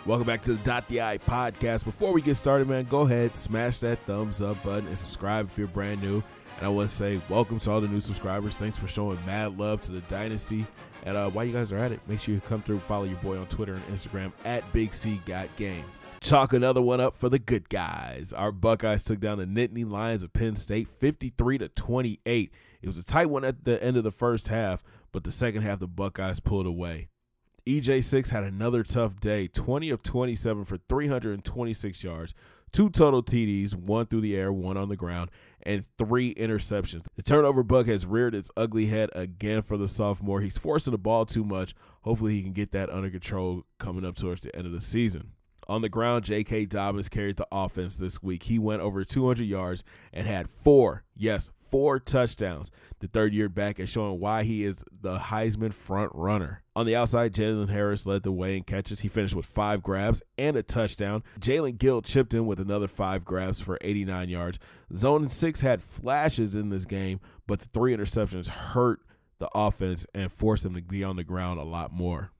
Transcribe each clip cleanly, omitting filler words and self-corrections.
Welcome back to the .the Eye podcast. Before we get started, man, go ahead, smash that thumbs up button and subscribe if you're brand new. And I want to say welcome to all the new subscribers. Thanks for showing mad love to the Dynasty. And while you guys are at it, make sure you come through, follow your boy on Twitter and Instagram at Big C Got Game. Chalk another one up for the good guys. Our Buckeyes took down the Nittany Lions of Penn State 53-28. It was a tight one at the end of the first half, but the second half the Buckeyes pulled away. EJ6 had another tough day, 20 of 27 for 326 yards, 2 total TDs, 1 through the air, 1 on the ground, and 3 interceptions. The turnover bug has reared its ugly head again for the sophomore. He's forcing the ball too much. Hopefully he can get that under control coming up towards the end of the season. On the ground, J.K. Dobbins carried the offense this week. He went over 200 yards and had 4 touchdowns. The third-year back is showing why he is the Heisman front runner. On the outside, Jalen Harris led the way in catches. He finished with 5 grabs and a touchdown. Jalen Gill chipped in with another 5 grabs for 89 yards. Zone 6 had flashes in this game, but the 3 interceptions hurt the offense and forced them to be on the ground a lot more.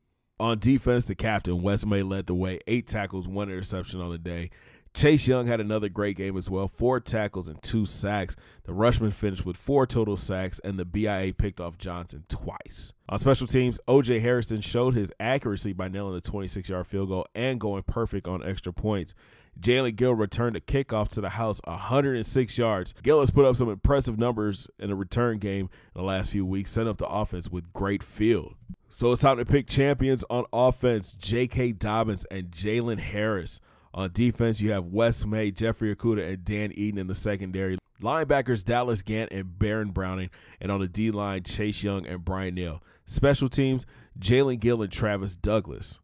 On defense, the captain, Wes May, led the way, 8 tackles, 1 interception on the day. Chase Young had another great game as well, 4 tackles and 2 sacks. The rushman finished with 4 total sacks, and the BIA picked off Johnson twice. On special teams, O.J. Harrison showed his accuracy by nailing a 26-yard field goal and going perfect on extra points. Jalen Gill returned a kickoff to the house, 106 yards. Gill has put up some impressive numbers in the return game in the last few weeks, setting up the offense with great field. So it's time to pick champions on offense, J.K. Dobbins and Jalen Harris. On defense, you have Wes May, Jeffrey Okudah, and Dan Eden in the secondary. Linebackers, Dallas Gant and Baron Browning. And on the D-line, Chase Young and Brian Neal. Special teams, Jalen Gill and Travis Douglas.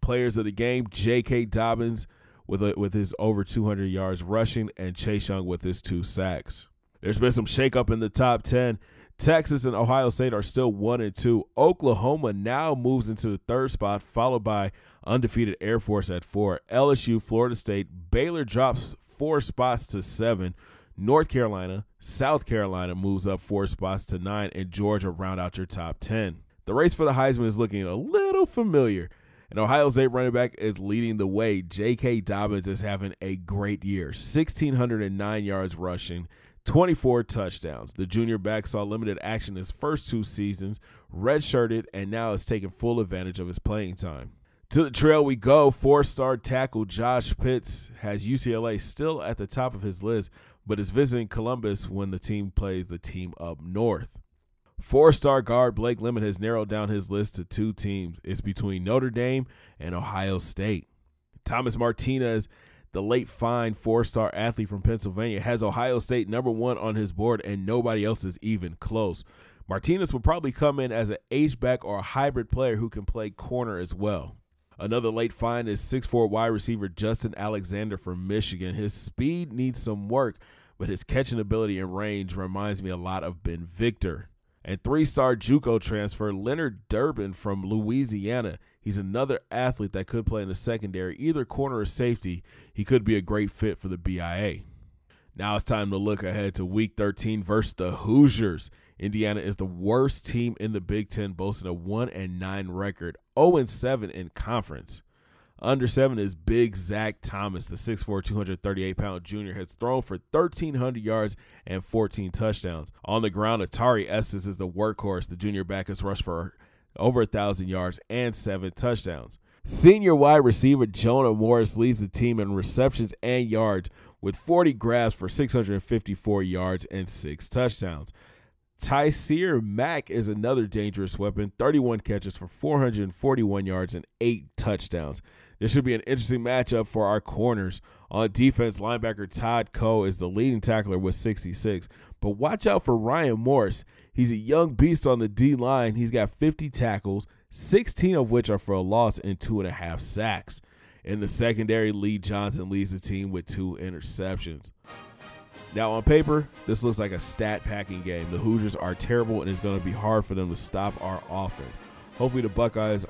Players of the game, J.K. Dobbins with his over 200 yards rushing, and Chase Young with his 2 sacks. There's been some shakeup in the top 10. Texas and Ohio State are still 1-2. Oklahoma now moves into the 3rd spot, followed by undefeated Air Force at 4. LSU, Florida State, Baylor drops 4 spots to 7. North Carolina, South Carolina moves up 4 spots to 9, and Georgia round out your top 10. The race for the Heisman is looking a little familiar. And Ohio State running back is leading the way. J.K. Dobbins is having a great year, 1,609 yards rushing, 24 touchdowns. The junior back saw limited action his first 2 seasons, redshirted, and now is taking full advantage of his playing time. To the trail we go. 4-star tackle Josh Pitts has UCLA still at the top of his list, but is visiting Columbus when the team plays the team up north. 4-star guard Blake Lemon has narrowed down his list to 2 teams. It's between Notre Dame and Ohio State. Thomas Martinez, the late fine 4-star athlete from Pennsylvania, has Ohio State #1 on his board, and nobody else is even close. Martinez will probably come in as an H-back or a hybrid player who can play corner as well. Another late find is 6'4" wide receiver Justin Alexander from Michigan. His speed needs some work, but his catching ability and range reminds me a lot of Ben Victor. And 3-star JUCO transfer Leonard Durbin from Louisiana. He's another athlete that could play in the secondary, either corner or safety. He could be a great fit for the BIA. Now it's time to look ahead to Week 13 versus the Hoosiers. Indiana is the worst team in the Big Ten, boasting a 1-9 record, 0-7 in conference. Under 7 is Big Zach Thomas, the 6'4", 238-pound junior, has thrown for 1,300 yards and 14 touchdowns. On the ground, Atari Estes is the workhorse. The junior back has rushed for over 1,000 yards and 7 touchdowns. Senior wide receiver Jonah Morris leads the team in receptions and yards with 40 grabs for 654 yards and 6 touchdowns. Tyseer Mack is another dangerous weapon, 31 catches for 441 yards and 8 touchdowns. This should be an interesting matchup for our corners. On defense, linebacker Todd Coe is the leading tackler with 66. But watch out for Ryan Morris. He's a young beast on the D-line. He's got 50 tackles, 16 of which are for a loss and 2.5 sacks. In the secondary, Lee Johnson leads the team with 2 interceptions. Now, on paper, this looks like a stat-packing game. The Hoosiers are terrible, and it's going to be hard for them to stop our offense. Hopefully the Buckeyes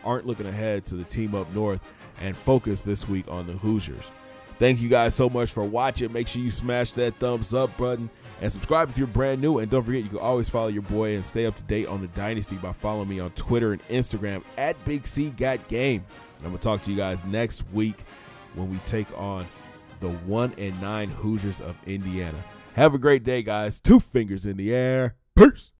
aren't looking ahead to the team up north and focus this week on the Hoosiers. Thank you guys so much for watching. Make sure you smash that thumbs up button and subscribe if you're brand new. And don't forget, you can always follow your boy and stay up to date on the Dynasty by following me on Twitter and Instagram at Big C Got Game. I'm going to talk to you guys next week when we take on the 1-9 Hoosiers of Indiana. Have a great day, guys. 2 fingers in the air. Peace.